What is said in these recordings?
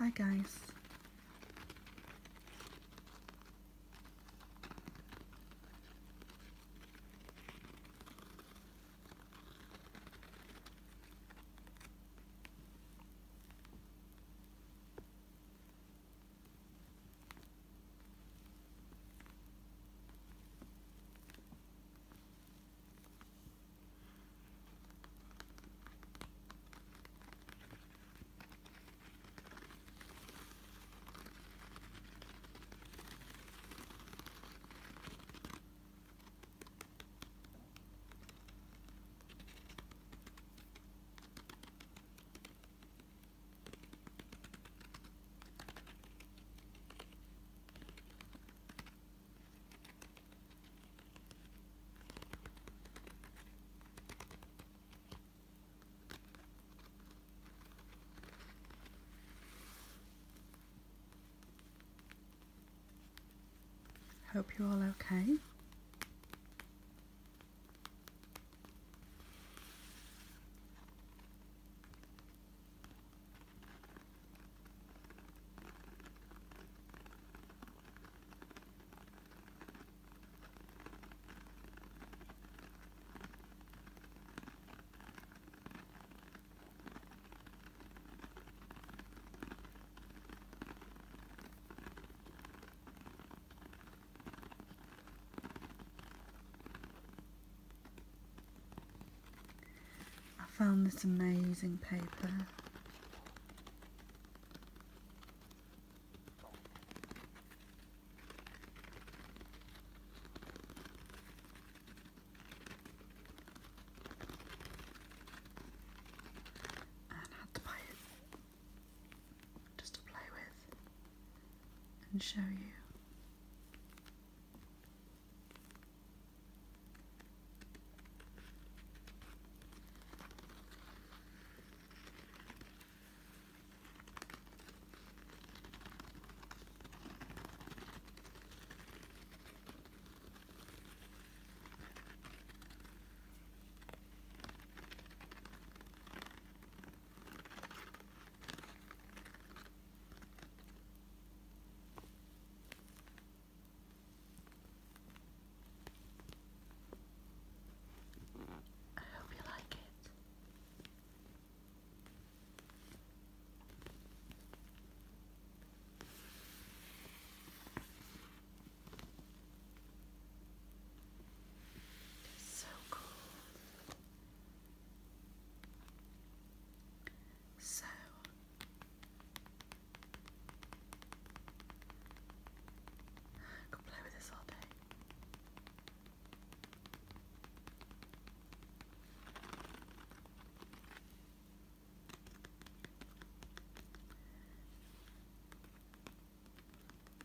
Hi guys. Hope you're all okay. I found this amazing paper. And I had to buy it just to play with and show you. I hope you like it. It's so cool. So I could play with this all day.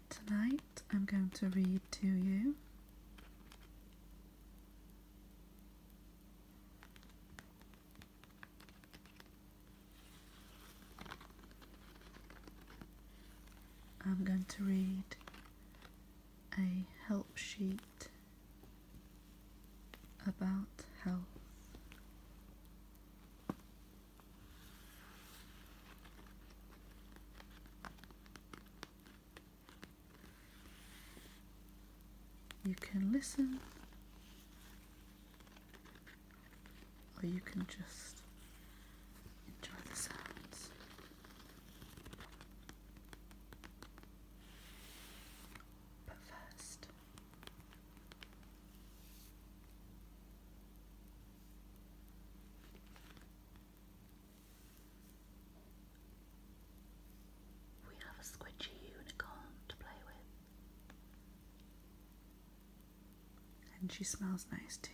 Tonight I'm going to read to you I'm going to read a help sheet about health. You can listen, or you can just enjoy the sounds. But first, we have a squidgy unicorn to play with. And she smells nice too.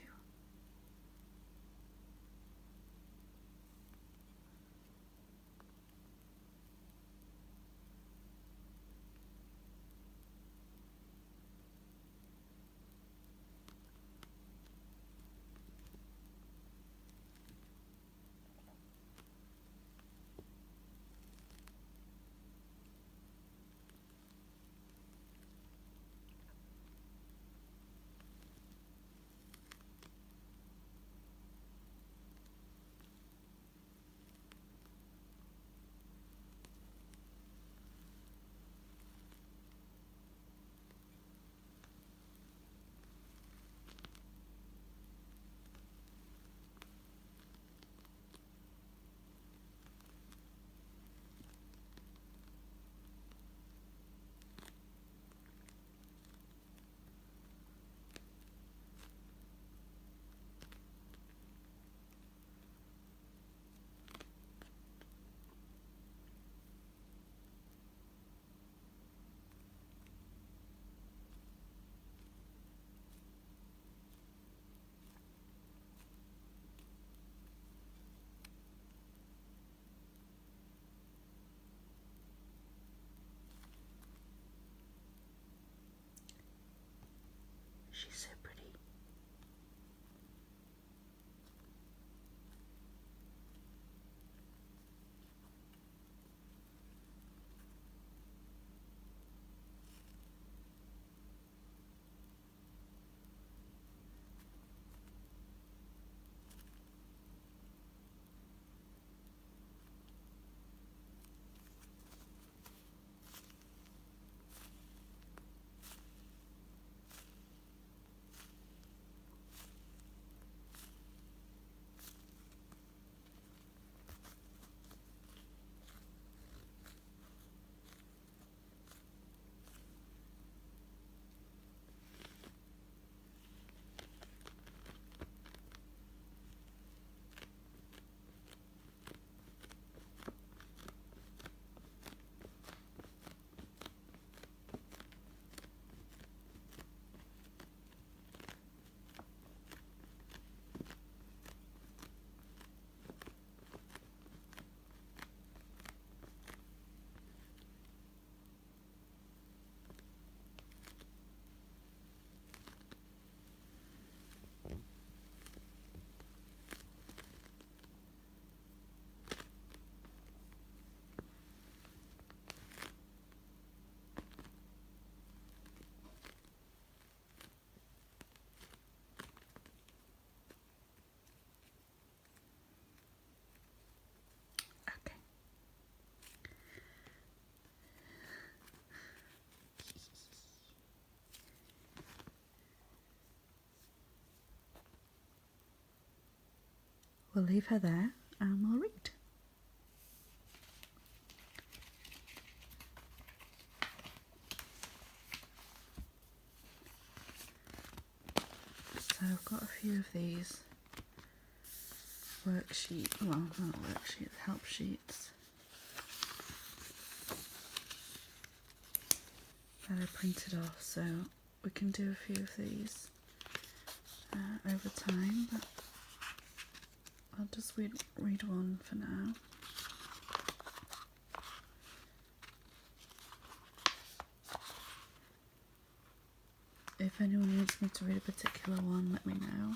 She's so pretty. Okay. We'll leave her there and we'll read. So I've got a few of these help sheets that I printed off, so we can do a few of these over time, but I'll just read one for now. If anyone wants me to read a particular one, let me know.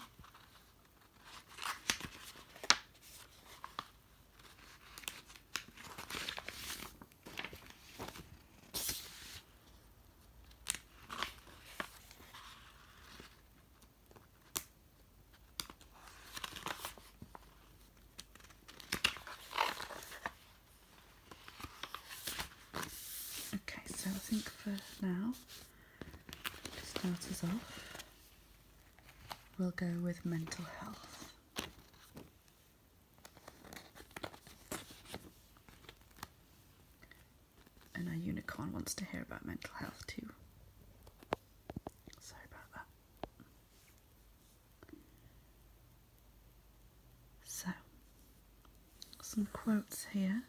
Okay, so I think for now, to start us off, we'll go with mental health. And our unicorn wants to hear about mental health too. Sorry about that. So, some quotes here.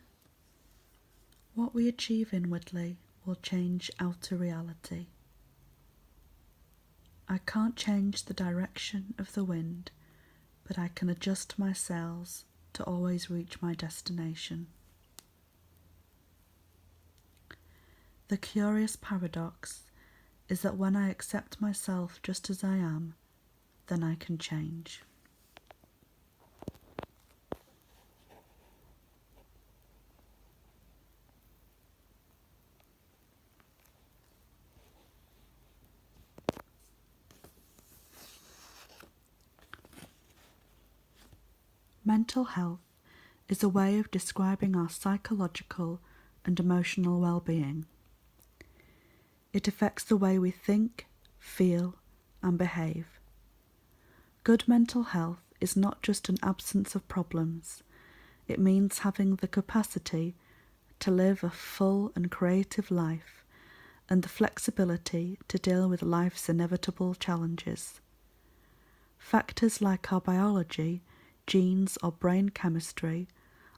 What we achieve inwardly will change outer reality. I can't change the direction of the wind, but I can adjust my sails to always reach my destination. The curious paradox is that when I accept myself just as I am, then I can change. Mental health is a way of describing our psychological and emotional well-being. It affects the way we think, feel, and behave. Good mental health is not just an absence of problems. It means having the capacity to live a full and creative life and the flexibility to deal with life's inevitable challenges. Factors like our biology, genes or brain chemistry,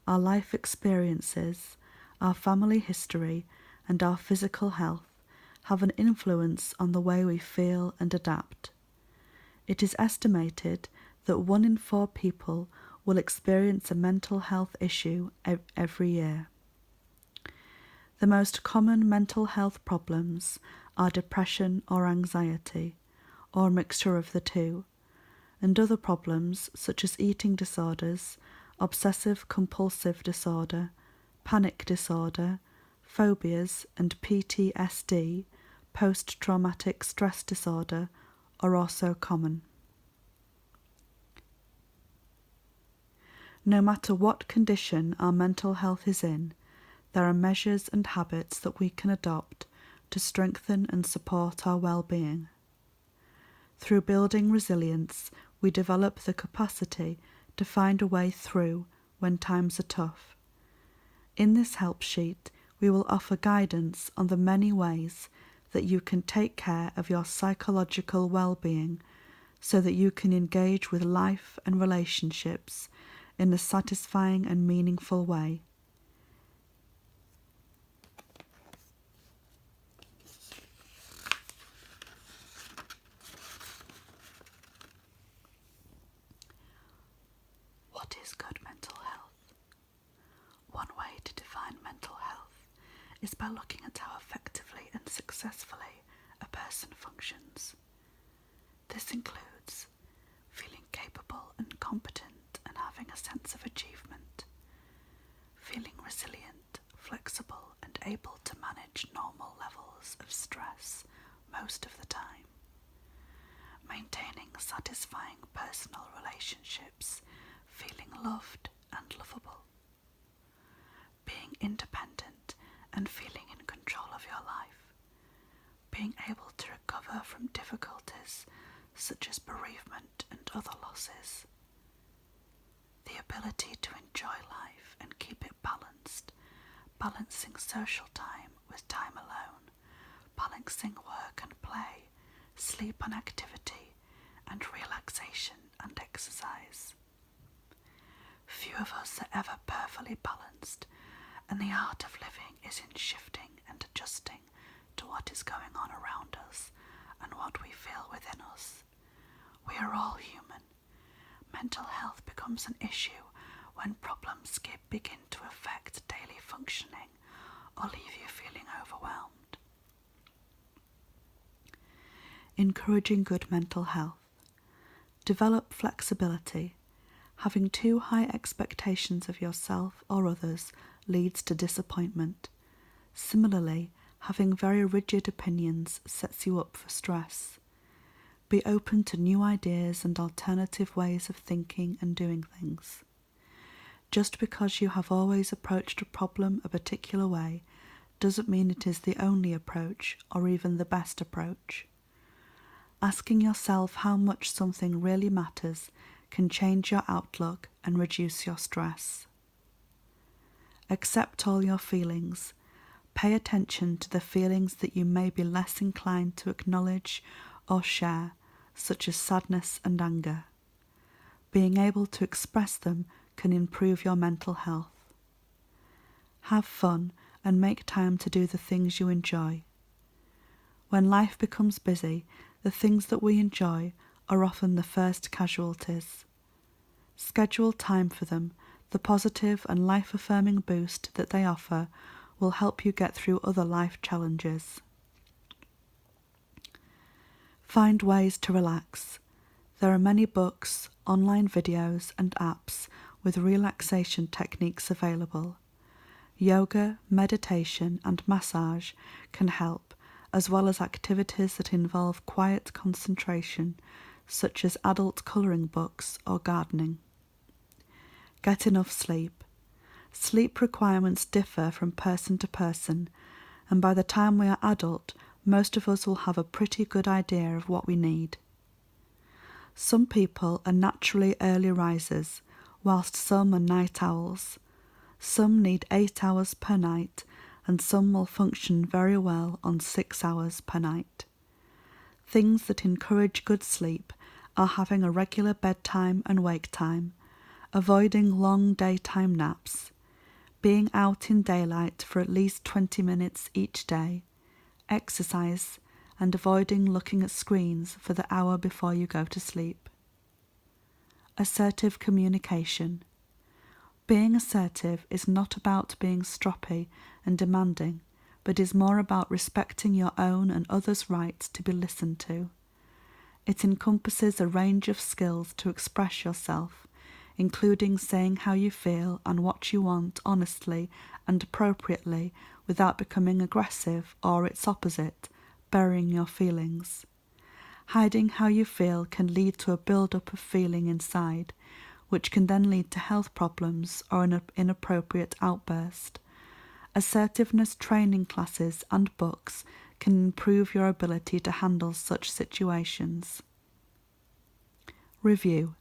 our life experiences, our family history, and our physical health have an influence on the way we feel and adapt. It is estimated that 1 in 4 people will experience a mental health issue every year. The most common mental health problems are depression or anxiety, or a mixture of the two, and other problems such as eating disorders, obsessive-compulsive disorder, panic disorder, phobias, and PTSD, post-traumatic stress disorder, are also common. No matter what condition our mental health is in, there are measures and habits that we can adopt to strengthen and support our well-being. Through building resilience, we develop the capacity to find a way through when times are tough. In this help sheet, we will offer guidance on the many ways that you can take care of your psychological well-being so that you can engage with life and relationships in a satisfying and meaningful way. What is good mental health? One way to define mental health is by looking at how effectively and successfully a person functions. This includes feeling capable and competent and having a sense of achievement, feeling resilient, flexible, and able to manage normal levels of stress most of the time, maintaining satisfying personal relationships, feeling loved and lovable, being independent and feeling in control of your life, being able to recover from difficulties such as bereavement and other losses, the ability to enjoy life and keep it balanced, balancing social time with time alone, balancing work and play, sleep and activity, and relaxation and exercise. Few of us are ever perfectly balanced, and the art of living is in shifting and adjusting to what is going on around us and what we feel within us. We are all human. Mental health becomes an issue when problems begin to affect daily functioning or leave you feeling overwhelmed. Encouraging good mental health. Develop flexibility. Having too high expectations of yourself or others leads to disappointment. Similarly, having very rigid opinions sets you up for stress. Be open to new ideas and alternative ways of thinking and doing things. Just because you have always approached a problem a particular way doesn't mean it is the only approach or even the best approach. Asking yourself how much something really matters can change your outlook and reduce your stress. Accept all your feelings. Pay attention to the feelings that you may be less inclined to acknowledge or share, such as sadness and anger. Being able to express them can improve your mental health. Have fun and make time to do the things you enjoy. When life becomes busy, the things that we enjoy are often the first casualties. Schedule time for them. The positive and life-affirming boost that they offer will help you get through other life challenges. Find ways to relax. There are many books, online videos, and apps with relaxation techniques available. Yoga, meditation, and massage can help, as well as activities that involve quiet concentration, such as adult colouring books or gardening. Get enough sleep. Sleep requirements differ from person to person, and by the time we are adult, most of us will have a pretty good idea of what we need. Some people are naturally early risers, whilst some are night owls. Some need 8 hours per night, and some will function very well on 6 hours per night. Things that encourage good sleep are having a regular bedtime and wake time, avoiding long daytime naps, being out in daylight for at least 20 minutes each day, exercise, and avoiding looking at screens for the hour before you go to sleep. Assertive communication. Being assertive is not about being stroppy and demanding, but is more about respecting your own and others' rights to be listened to. It encompasses a range of skills to express yourself, including saying how you feel and what you want honestly and appropriately without becoming aggressive or its opposite, burying your feelings. Hiding how you feel can lead to a build-up of feeling inside, which can then lead to health problems or an inappropriate outburst. Assertiveness training classes and books can improve your ability to handle such situations. Review.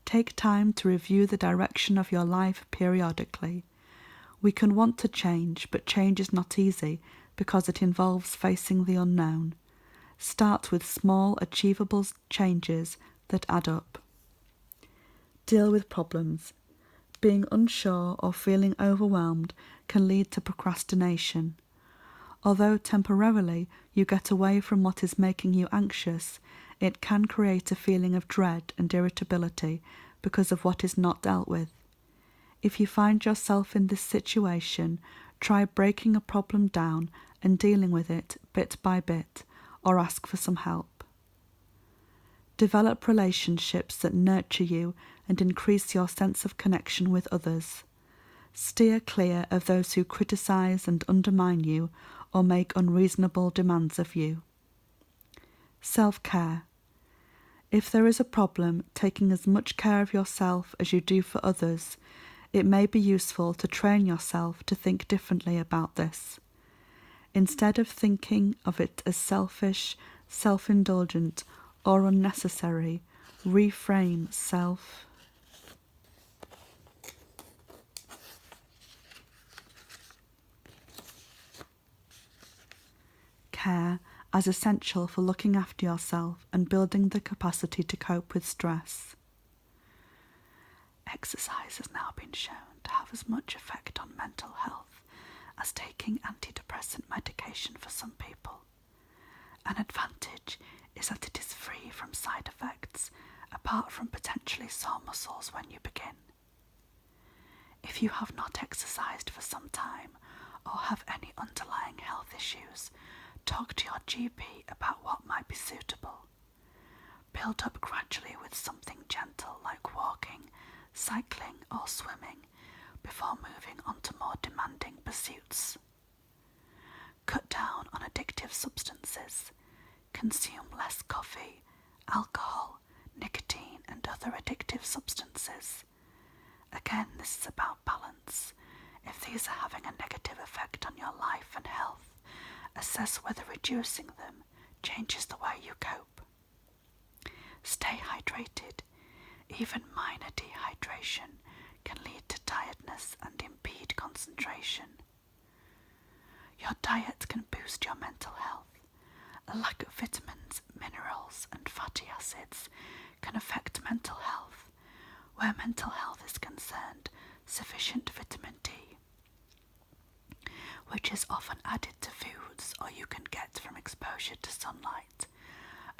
Take time to review the direction of your life periodically. We can want to change, but change is not easy because it involves facing the unknown. Start with small, achievable changes that add up. Deal with problems. Being unsure or feeling overwhelmed can lead to procrastination. Although temporarily you get away from what is making you anxious, it can create a feeling of dread and irritability because of what is not dealt with. If you find yourself in this situation, try breaking a problem down and dealing with it bit by bit, or ask for some help. Develop relationships that nurture you and increase your sense of connection with others. Steer clear of those who criticize and undermine you or make unreasonable demands of you. Self-care. If there is a problem, taking as much care of yourself as you do for others, it may be useful to train yourself to think differently about this. Instead of thinking of it as selfish, self-indulgent, or unnecessary, reframe self-care as essential for looking after yourself and building the capacity to cope with stress. Exercise has now been shown to have as much effect on mental health as taking antidepressant medication for some people. An advantage is that it is free from side effects, apart from potentially sore muscles when you begin. If you have not exercised for some time or have any underlying health issues, talk to your GP about what might be suitable. Build up gradually with something gentle like walking, cycling or swimming before moving on to more demanding pursuits. Cut down on addictive substances. Consume less coffee, alcohol, nicotine and other addictive substances. Again, this is about balance. If these are having a negative effect on your life and health, assess whether reducing them changes the way you cope. Stay hydrated. Even minor dehydration can lead to tiredness and impede concentration. Your diet can boost your mental health. A lack of vitamins, minerals, and fatty acids can affect mental health. Where mental health is concerned, sufficient vitamin D, which is often added to foods or you can get from exposure to sunlight,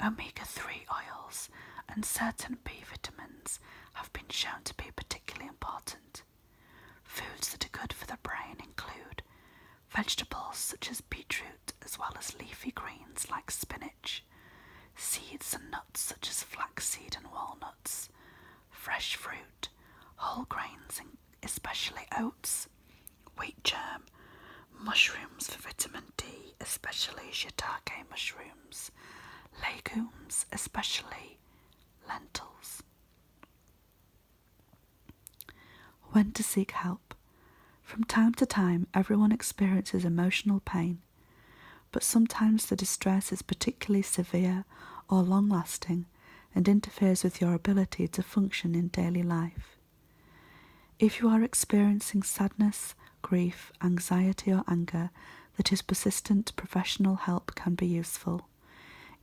omega-3 oils, and certain B vitamins have been shown to be particularly important. Foods that are good for the brain include vegetables such as beetroot, as well as leafy greens like spinach, seeds and nuts such as flaxseed and walnuts, fresh fruit, whole grains especially oats, wheat germ, mushrooms for vitamin D, especially shiitake mushrooms, legumes, especially lentils. When to seek help. From time to time, everyone experiences emotional pain, but sometimes the distress is particularly severe or long-lasting and interferes with your ability to function in daily life. If you are experiencing sadness, grief, anxiety or anger that is persistent, professional help can be useful.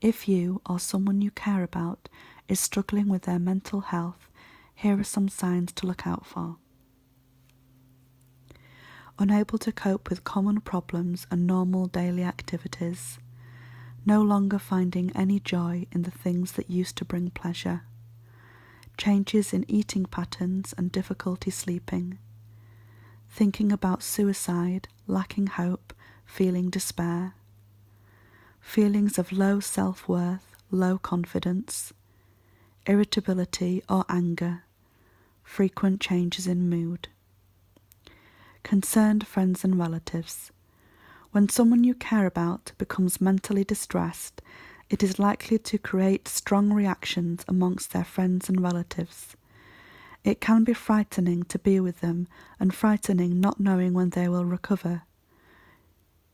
If you or someone you care about is struggling with their mental health, here are some signs to look out for. Unable to cope with common problems and normal daily activities. No longer finding any joy in the things that used to bring pleasure. Changes in eating patterns and difficulty sleeping. Thinking about suicide, lacking hope, feeling despair. Feelings of low self-worth, low confidence, irritability or anger, frequent changes in mood. Concerned friends and relatives. When someone you care about becomes mentally distressed, it is likely to create strong reactions amongst their friends and relatives. It can be frightening to be with them and frightening not knowing when they will recover.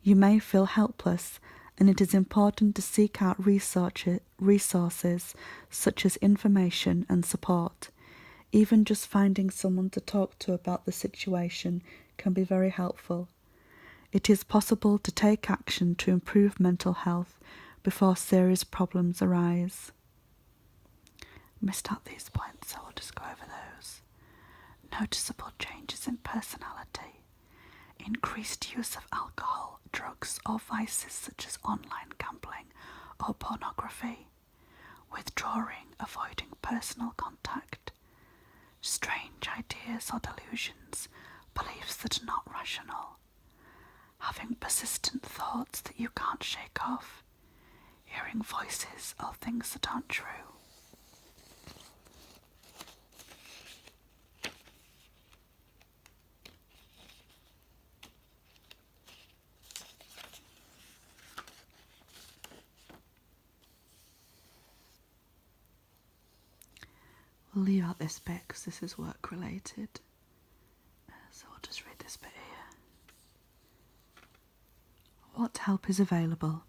You may feel helpless, and it is important to seek out resources such as information and support. Even just finding someone to talk to about the situation can be very helpful. It is possible to take action to improve mental health before serious problems arise. Missed out these points, so I'll just go over those. Noticeable changes in personality. Increased use of alcohol, drugs or vices such as online gambling or pornography. Withdrawing, avoiding personal contact. Strange ideas or delusions, beliefs that are not rational. Having persistent thoughts that you can't shake off. Hearing voices or things that aren't true. We'll leave out this bit because this is work related. So I'll just read this bit here. What help is available?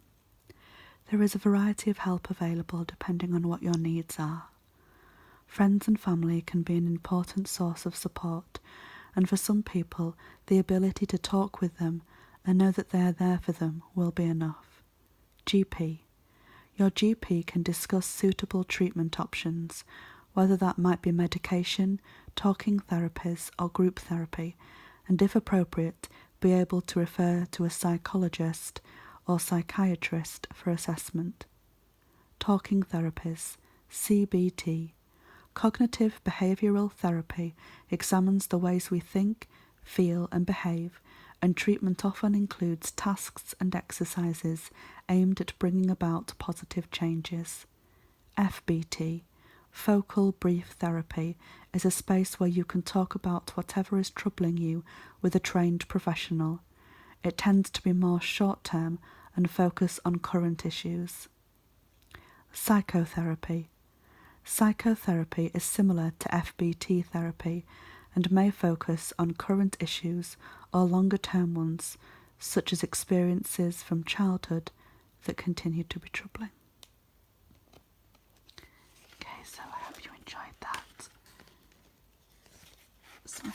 There is a variety of help available depending on what your needs are. Friends and family can be an important source of support, and for some people, the ability to talk with them and know that they are there for them will be enough. GP. Your GP can discuss suitable treatment options, whether that might be medication, talking therapies or group therapy, and if appropriate, be able to refer to a psychologist or psychiatrist for assessment. Talking therapies, CBT. Cognitive behavioural therapy examines the ways we think, feel and behave, and treatment often includes tasks and exercises aimed at bringing about positive changes. FBT. Focal brief therapy is a space where you can talk about whatever is troubling you with a trained professional. It tends to be more short-term and focus on current issues. Psychotherapy. Psychotherapy is similar to FBT therapy and may focus on current issues or longer-term ones, such as experiences from childhood that continue to be troubling. Okay, so I hope you enjoyed that. Sorry.